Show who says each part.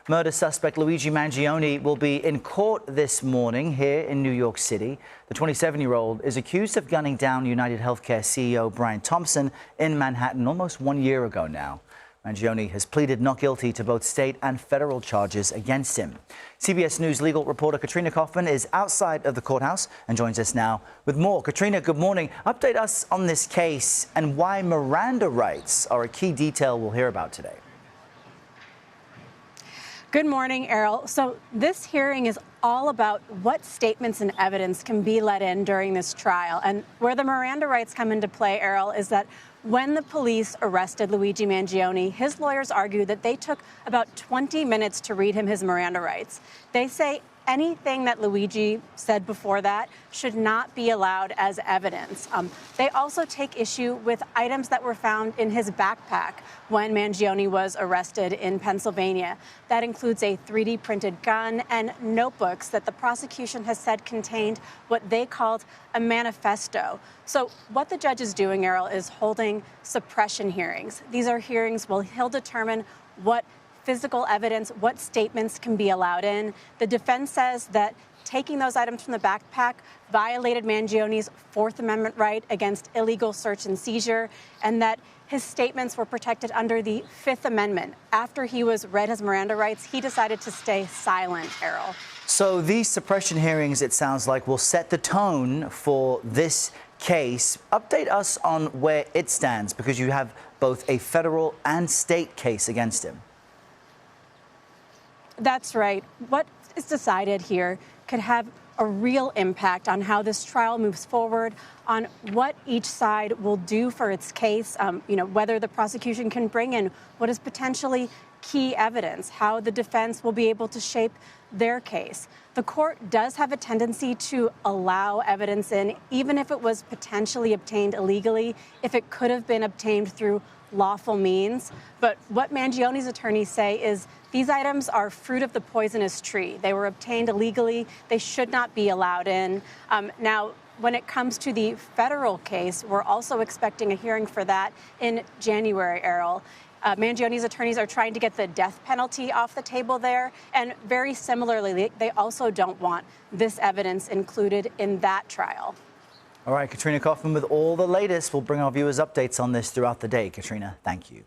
Speaker 1: Murder suspect Luigi Mangione will be in court this morning here in New York City. The 27-year-old is accused of gunning down UnitedHealthcare CEO Brian Thompson in Manhattan almost 1 year ago now. Mangione has pleaded not guilty to both state and federal charges against him. CBS News legal reporter Katrina Kaufman is outside of the courthouse and joins us now with more. Katrina, good morning. Update us on this case and why Miranda rights are a key detail we'll hear about today.
Speaker 2: Good morning, Errol. So this hearing is all about what statements and evidence can be let in during this trial. And where the Miranda rights come into play, Errol, is that when the police arrested Luigi Mangione, his lawyers argued that they took about 20 minutes to read him his Miranda rights. They say anything that Luigi said before that should not be allowed as evidence. They also take issue with items that were found in his backpack when Mangione was arrested in Pennsylvania. That includes a 3D printed gun and notebooks that the prosecution has said contained what they called a manifesto. So what the judge is doing, Errol, is holding suppression hearings. These are hearings where he'll determine what physical evidence, what statements can be allowed in. The defense says that taking those items from the backpack violated Mangione's Fourth Amendment right against illegal search and seizure, and that his statements were protected under the Fifth Amendment. After he was read his Miranda rights, he decided to stay silent, Errol.
Speaker 1: So these suppression hearings, it sounds like, will set the tone for this case. Update us on where it stands, because you have both a federal and state case against him.
Speaker 2: That's right. What is decided here could have a real impact on how this trial moves forward, on what each side will do for its case, whether the prosecution can bring in what is potentially key evidence, how the defense will be able to shape their case. The court does have a tendency to allow evidence in, even if it was potentially obtained illegally, if it could have been obtained through lawful means. But what Mangione's attorneys say is these items are fruit of the poisonous tree. They were obtained illegally. They should not be allowed in. Now, when it comes to the federal case, we're also expecting a hearing for that in January, Errol. Mangione's attorneys are trying to get the death penalty off the table there. And very similarly, they also don't want this evidence included in that trial.
Speaker 1: All right, Katrina Kaufman with all the latest. We'll bring our viewers updates on this throughout the day. Katrina, thank you.